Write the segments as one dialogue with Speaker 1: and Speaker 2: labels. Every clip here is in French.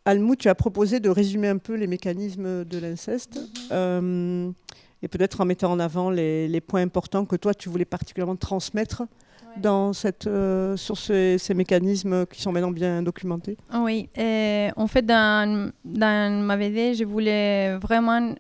Speaker 1: Almut, tu as proposé de résumer un peu les mécanismes de l'inceste et peut-être en mettant en avant les points importants que toi, tu voulais particulièrement transmettre dans sur ces mécanismes qui sont maintenant bien documentés.
Speaker 2: Oui, en fait, dans ma BD, je voulais vraiment...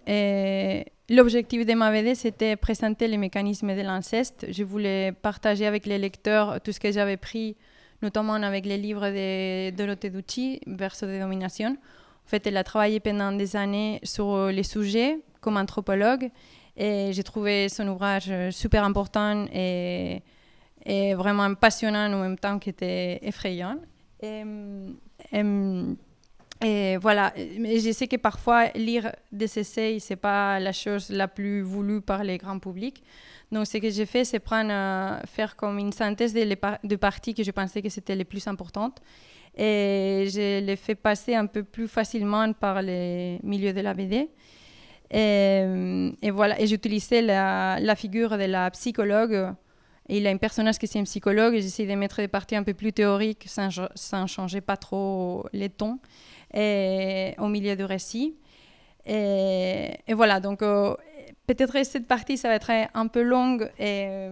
Speaker 2: l'objectif de ma BD, c'était présenter les mécanismes de l'inceste. Je voulais partager avec les lecteurs tout ce que j'avais pris, notamment avec les livres de Dorothée Ducci, Verso de domination. En fait, elle a travaillé pendant des années sur les sujets comme anthropologue et j'ai trouvé son ouvrage super important et vraiment passionnant en même temps qu'il était effrayant. Et voilà, mais je sais que parfois lire des essais, c'est pas la chose la plus voulue par les grands publics. Donc ce que j'ai fait, c'est faire comme une synthèse de parties que je pensais que c'était les plus importantes. Et je les fais passer un peu plus facilement par les milieux de la BD. Et voilà, et j'utilisais la figure de la psychologue. Et il a un personnage qui est un psychologue et j'essaie de mettre des parties un peu plus théoriques sans changer pas trop les tons au milieu du récit. Et voilà, donc peut-être cette partie, ça va être un peu longue et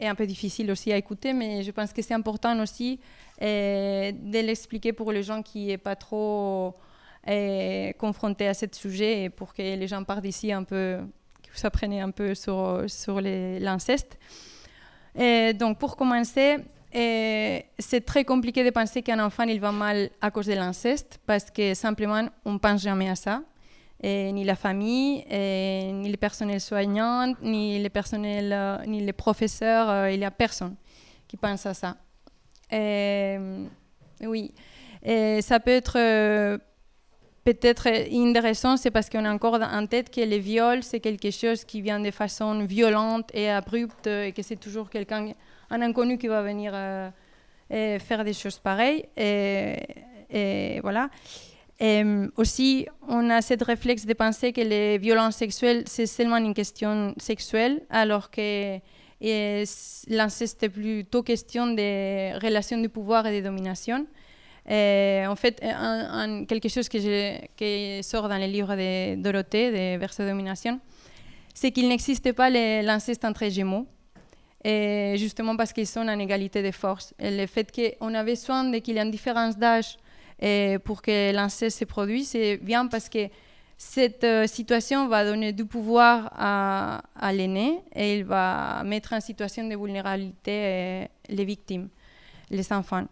Speaker 2: un peu difficile aussi à écouter, mais je pense que c'est important aussi de l'expliquer pour les gens qui n'est pas trop confrontés à ce sujet et pour que les gens partent d'ici un peu, que vous appreniez un peu sur l'inceste. Donc, pour commencer, c'est très compliqué de penser qu'un enfant il va mal à cause de l'inceste parce que simplement, on ne pense jamais à ça. Ni la famille, ni le personnel soignant, ni les professeurs, il n'y a personne qui pense à ça. Oui. Ça peut être peut-être une des raisons, c'est parce qu'on a encore en tête que les viols, c'est quelque chose qui vient de façon violente et abrupte et que c'est toujours un inconnu qui va venir faire des choses pareilles. Et voilà. Aussi, on a cette réflexe de penser que les violences sexuelles, c'est seulement une question sexuelle, alors que l'inceste est plutôt question des relations de pouvoir et de domination. En fait, quelque chose qui sort dans les livres de Dorothée, de Verso de domination, c'est qu'il n'existe pas l'inceste entre jumeaux, justement parce qu'ils sont en égalité de force. Et le fait qu'on a besoin qu'il y ait une différence d'âge pour que l'inceste se produise, c'est bien parce que cette situation va donner du pouvoir à l'aîné et il va mettre en situation de vulnérabilité les victimes, les enfants.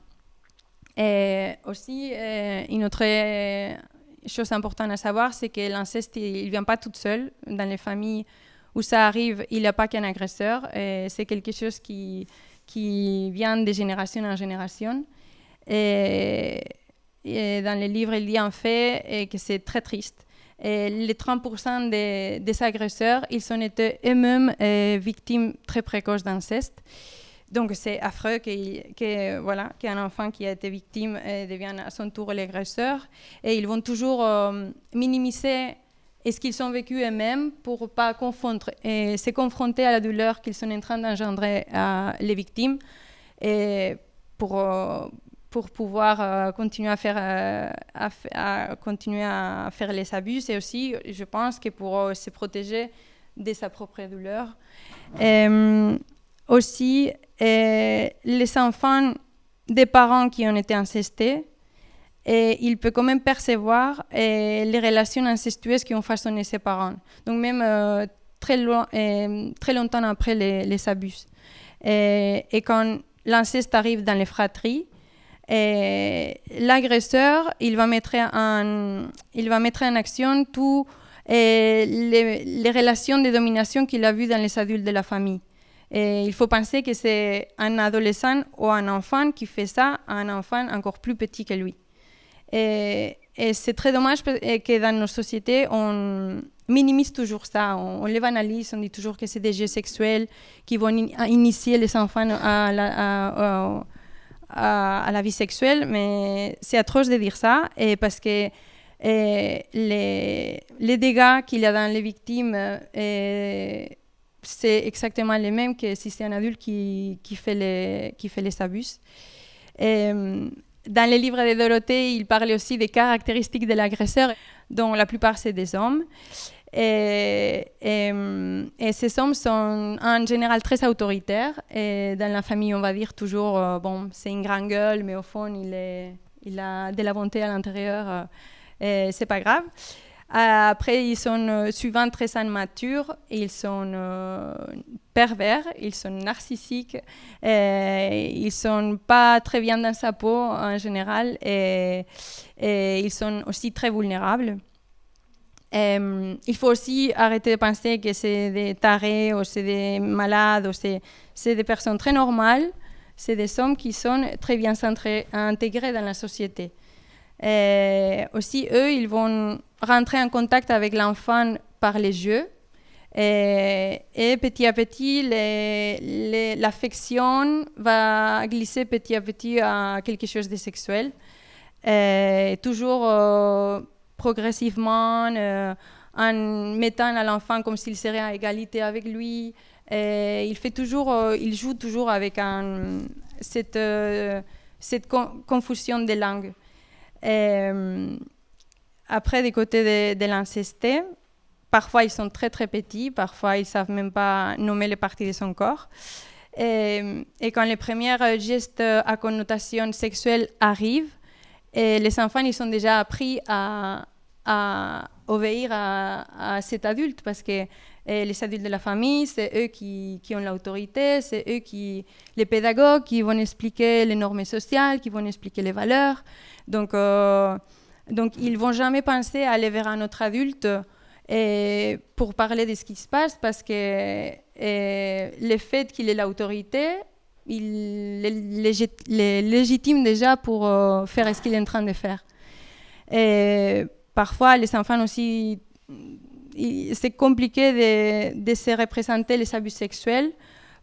Speaker 2: Et aussi, une autre chose importante à savoir, c'est que l'inceste, il ne vient pas tout seul. Dans les familles où ça arrive, il n'y a pas qu'un agresseur. C'est quelque chose qui vient de génération en génération. Et dans les livres, il dit en fait que c'est très triste. Et les 30% des agresseurs, ils ont été eux-mêmes victimes très précoces d'inceste. Donc c'est affreux qu'un enfant qui a été victime devienne à son tour l'agresseur. Et ils vont toujours minimiser ce qu'ils ont vécu eux-mêmes pour ne pas confondre et se confronter à la douleur qu'ils sont en train d'engendrer à les victimes et pour pouvoir continuer à faire les abus. Et aussi, je pense que pour se protéger de sa propre douleur. Aussi, les enfants des parents qui ont été incestés, ils peuvent quand même percevoir les relations incestueuses qui ont façonné ses parents. Donc même très longtemps après les abus. Et quand l'inceste arrive dans les fratries, l'agresseur, il va mettre en action toutes les relations de domination qu'il a vues dans les adultes de la famille. Et il faut penser que c'est un adolescent ou un enfant qui fait ça à un enfant encore plus petit que lui. Et c'est très dommage que dans nos sociétés, on minimise toujours ça. On les banalise, on dit toujours que c'est des jeux sexuels qui vont initier les enfants à la vie sexuelle. Mais c'est atroce de dire ça parce que les dégâts qu'il y a dans les victimes... c'est exactement les mêmes que si c'est un adulte qui fait les abus. dans les livres de Dorothée, il parle aussi des caractéristiques de l'agresseur, dont la plupart c'est des hommes. Et ces hommes sont en général très autoritaires. Et dans la famille, on va dire toujours, bon, c'est une grande gueule, mais au fond, il a de la bonté à l'intérieur. Et c'est pas grave. Après, ils sont souvent très immatures, ils sont pervers, ils sont narcissiques, ils sont pas très bien dans sa peau en général, et ils sont aussi très vulnérables. Il faut aussi arrêter de penser que c'est des tarés ou c'est des malades, ou c'est des personnes très normales, c'est des hommes qui sont très bien intégrés dans la société. Aussi, eux, ils vont rentrer en contact avec l'enfant par les jeux, et petit à petit, l'affection va glisser petit à petit à quelque chose de sexuel, toujours progressivement, en mettant à l'enfant comme s'il serait à égalité avec lui. Il joue toujours avec cette confusion des langues. Après, du côté de l'inceste, parfois ils sont très très petits, parfois ils ne savent même pas nommer les parties de son corps. Et quand les premiers gestes à connotation sexuelle arrivent, les enfants ils sont déjà appris à obéir à cet adulte, parce que les adultes de la famille, c'est eux qui ont l'autorité, c'est eux les pédagogues qui vont expliquer les normes sociales, qui vont expliquer les valeurs. Donc ils ne vont jamais penser à aller vers un autre adulte pour parler de ce qui se passe, parce que le fait qu'il ait l'autorité, il les légitime déjà pour faire ce qu'il est en train de faire. Et parfois, les enfants aussi, c'est compliqué de se représenter les abus sexuels,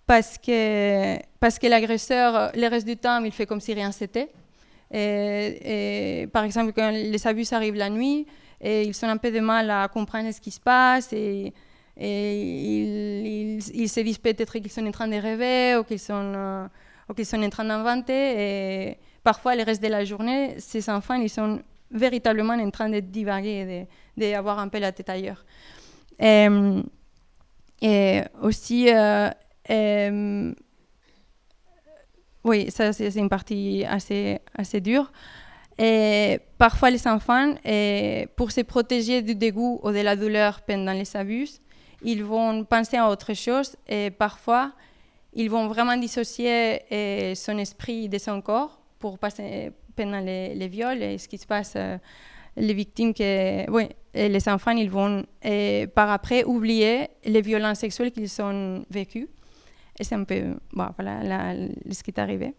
Speaker 2: parce que l'agresseur, le reste du temps, il fait comme si rien n'était. Et par exemple, quand les abus arrivent la nuit, ils ont un peu de mal à comprendre ce qui se passe, et ils se disent peut-être qu'ils sont en train de rêver, ou qu'ils sont en train d'inventer. Et parfois, le reste de la journée, ces enfants, ils sont véritablement en train de divaguer, d'avoir un peu la tête ailleurs. Et aussi, oui, ça c'est une partie assez dure. Et parfois, les enfants, pour se protéger du dégoût ou de la douleur pendant les abus, ils vont penser à autre chose, et parfois, ils vont vraiment dissocier son esprit de son corps pour passer pendant les viols et ce qui se passe. Les victimes, les enfants, ils vont par après oublier les violences sexuelles qu'ils ont vécues. Et c'est un peu voilà ce qui est arrivé.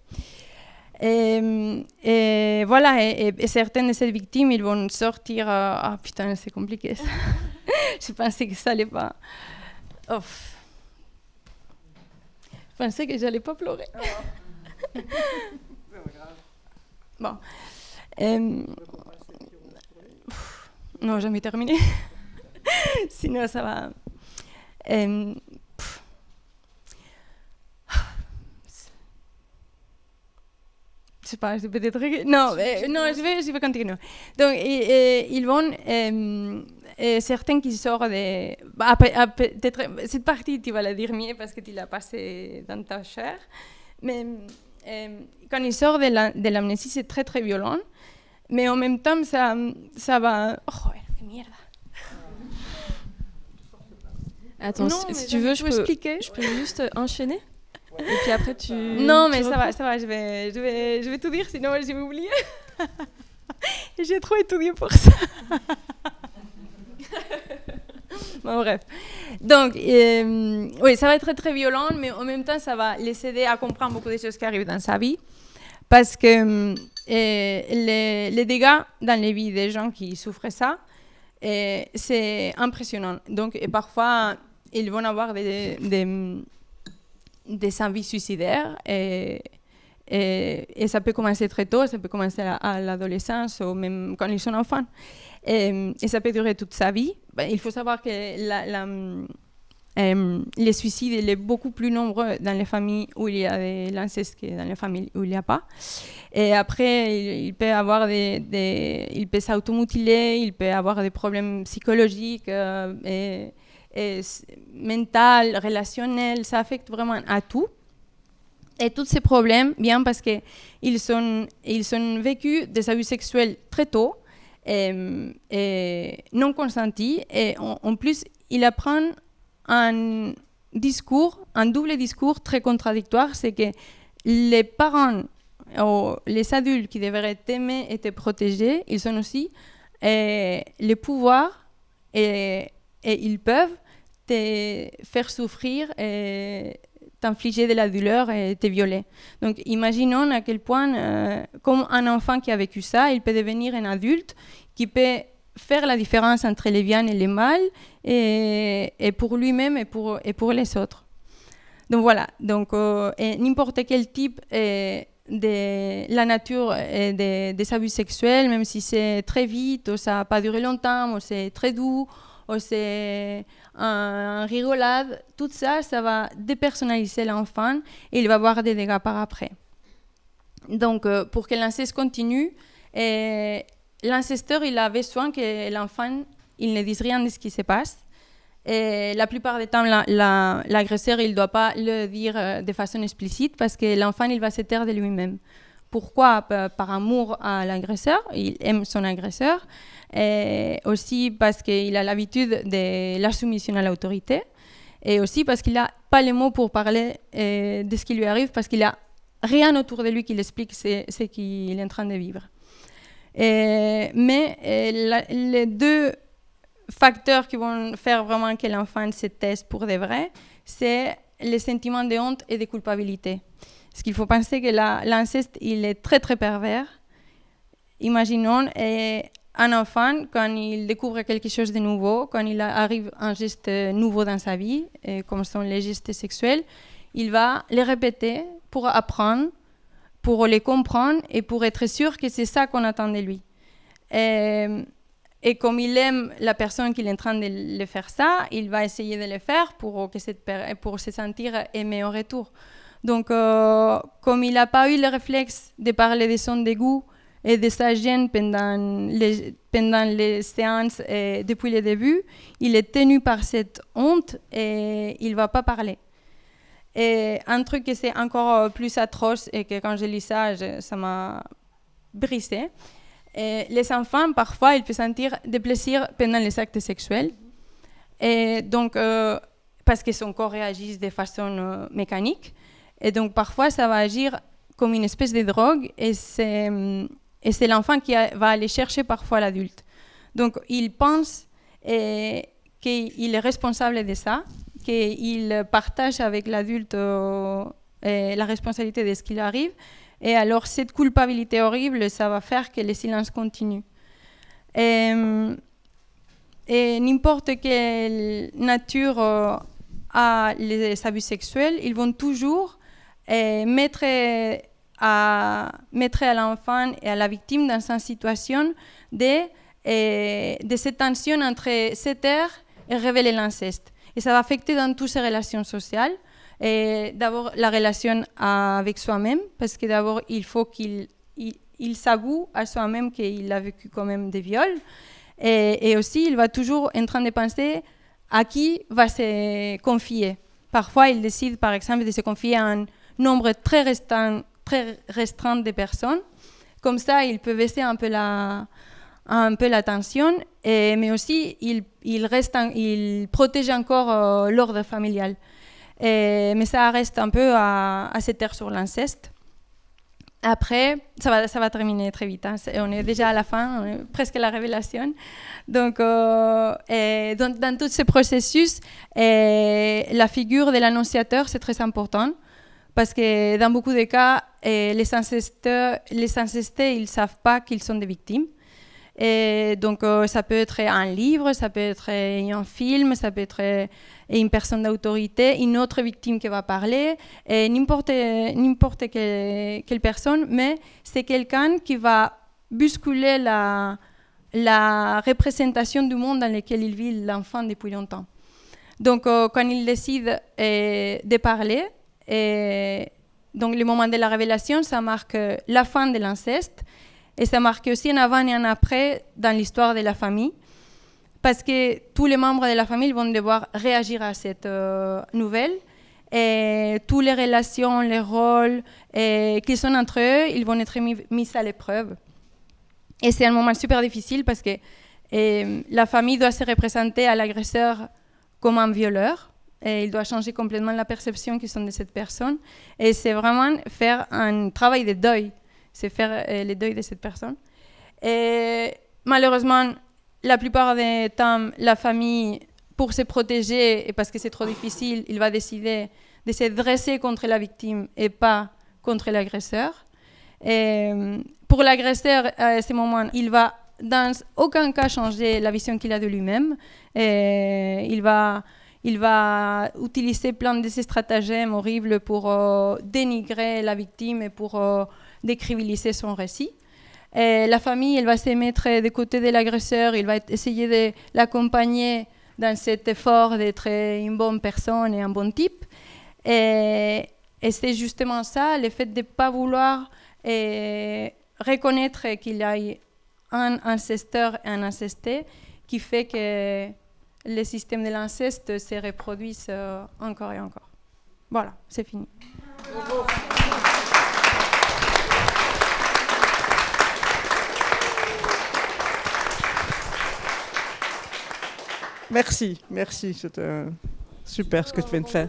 Speaker 2: Et voilà, et certaines de ces victimes, ils vont sortir. Ah putain, c'est compliqué ça. Je pensais que ça allait pas. Oh. Je pensais que j'allais pas pleurer. Bon. Non, jamais terminé. Sinon, ça va. Je sais pas, c'est peut-être. Non, je vais continuer. Donc, ils vont. Certains qui sortent de. Peut-être, cette partie, tu vas la dire mieux parce que tu l'as passée dans ta chair. Mais quand ils sortent de l'amnésie, c'est très très violent. Mais en même temps, ça va. Oh, quelle merde!
Speaker 3: Attends, si tu veux, je peux juste enchaîner. Et puis après, tu.
Speaker 2: Non, mais ça va, je vais tout dire, sinon je vais oublier. Et j'ai trop étudié pour ça. Bon, bref. Donc, oui, ça va être très, très violent, mais en même temps, ça va les aider à comprendre beaucoup de choses qui arrivent dans sa vie. Parce que les dégâts dans les vies des gens qui souffrent ça, c'est impressionnant. Donc, et parfois, ils vont avoir des envies suicidaires, et ça peut commencer très tôt, ça peut commencer à l'adolescence ou même quand ils sont enfants. Et ça peut durer toute sa vie. Il faut savoir que les suicides, il est beaucoup plus nombreux dans les familles où il y a de l'inceste que dans les familles où il n'y a pas. Et après, il peut avoir il peut s'automutiler, il peut avoir des problèmes psychologiques et mentaux, relationnels, ça affecte vraiment à tout. Et tous ces problèmes viennent parce qu'ils sont vécus des abus sexuels très tôt et non consentis. Et en plus, ils apprennent un double discours très contradictoire, c'est que les parents ou les adultes qui devraient t'aimer et te protéger, ils ont aussi le pouvoir et ils peuvent te faire souffrir et t'infliger de la douleur et te violer. Donc imaginons à quel point, comme un enfant qui a vécu ça, il peut devenir un adulte qui peut faire la différence entre les bien et les mal, et pour lui-même et pour les autres. Donc voilà, et n'importe quel type de la nature des abus sexuels, même si c'est très vite, ou ça n'a pas duré longtemps, ou c'est très doux, ou c'est un rigolade, tout ça, ça va dépersonnaliser l'enfant et il va avoir des dégâts par après. Donc pour que l'inceste continue, l'incesteur, il a besoin que l'enfant il ne dise rien de ce qui se passe. Et la plupart du temps, l'agresseur, il ne doit pas le dire de façon explicite parce que l'enfant, il va se taire de lui-même. Pourquoi ? Par amour à l'agresseur, il aime son agresseur. Et aussi parce qu'il a l'habitude de la soumission à l'autorité. Et aussi parce qu'il n'a pas les mots pour parler de ce qui lui arrive parce qu'il n'y a rien autour de lui qui l'explique ce qu'il est en train de vivre. Mais les deux facteurs qui vont faire vraiment que l'enfant se taise pour de vrai, c'est les sentiments de honte et de culpabilité. Parce qu'il faut penser que l'inceste, il est très très pervers. Imaginons un enfant, quand il découvre quelque chose de nouveau, quand il arrive un geste nouveau dans sa vie, comme sont les gestes sexuels, il va les répéter pour apprendre, pour les comprendre et pour être sûr que c'est ça qu'on attend de lui. Et comme il aime la personne qui est en train de le faire ça, il va essayer de le faire pour se sentir aimé au retour. Donc, comme il n'a pas eu le réflexe de parler de son dégoût et de sa gêne pendant les séances et depuis le début, il est tenu par cette honte et il ne va pas parler. Et un truc qui c'est encore plus atroce et que quand je lis ça, ça m'a brisé. Et les enfants, parfois, ils peuvent sentir des plaisirs pendant les actes sexuels. Et donc, parce que son corps réagit de façon mécanique. Et donc, parfois, ça va agir comme une espèce de drogue. Et c'est l'enfant qui va aller chercher parfois l'adulte. Donc, il pense qu'il est responsable de ça, qu'il partage avec l'adulte la responsabilité de ce qui lui arrive. Et alors, cette culpabilité horrible, ça va faire que le silence continue. Et n'importe quelle nature a les abus sexuels, ils vont toujours mettre à l'enfant et à la victime dans une situation de cette tension entre se taire et révéler l'inceste. Et ça va affecter dans toutes ces relations sociales. Et d'abord, la relation avec soi-même, parce que d'abord, il faut qu'il s'avoue à soi-même qu'il a vécu quand même des viols. Et aussi, il va toujours en train de penser à qui va se confier. Parfois, il décide, par exemple, de se confier à un nombre très restreint de personnes. Comme ça, il peut baisser un peu la tension, mais aussi, il protège encore l'ordre familial. Mais ça reste un peu à se taire sur l'inceste. Après, ça va terminer très vite. Hein. On est déjà à la fin, on est presque à la révélation. Donc, dans tout ce processus, la figure de l'annonciateur, c'est très important. Parce que dans beaucoup de cas, les incestés, ils ne savent pas qu'ils sont des victimes. Et donc, ça peut être un livre, ça peut être un film, ça peut être une personne d'autorité, une autre victime qui va parler, et n'importe quelle personne, mais c'est quelqu'un qui va bousculer la représentation du monde dans lequel il vit l'enfant depuis longtemps. Donc, quand ils décident de parler, donc le moment de la révélation, ça marque la fin de l'inceste et ça marque aussi un avant et un après dans l'histoire de la famille parce que tous les membres de la famille vont devoir réagir à cette nouvelle et toutes les relations, les rôles qui sont entre eux, ils vont être mis à l'épreuve. Et c'est un moment super difficile parce que la famille doit se représenter à l'agresseur comme un violeur. Et il doit changer complètement la perception qu'ils ont de cette personne. Et c'est vraiment faire un travail de deuil. C'est faire le deuil de cette personne. Et malheureusement, la plupart des temps, la famille, pour se protéger, et parce que c'est trop difficile, il va décider de se dresser contre la victime et pas contre l'agresseur. Et pour l'agresseur, à ce moment, il va dans aucun cas changer la vision qu'il a de lui-même. Et il va utiliser plein de ces stratagèmes horribles pour dénigrer la victime et pour décrédibiliser son récit. Et la famille, elle va se mettre des côtés de l'agresseur, il va essayer de l'accompagner dans cet effort d'être une bonne personne et un bon type. Et c'est justement ça, le fait de ne pas vouloir reconnaître qu'il y a un incesteur et un incesté qui fait que les systèmes de l'inceste se reproduisent encore et encore. Voilà, c'est fini.
Speaker 1: Merci, c'était super ce que tu viens de faire.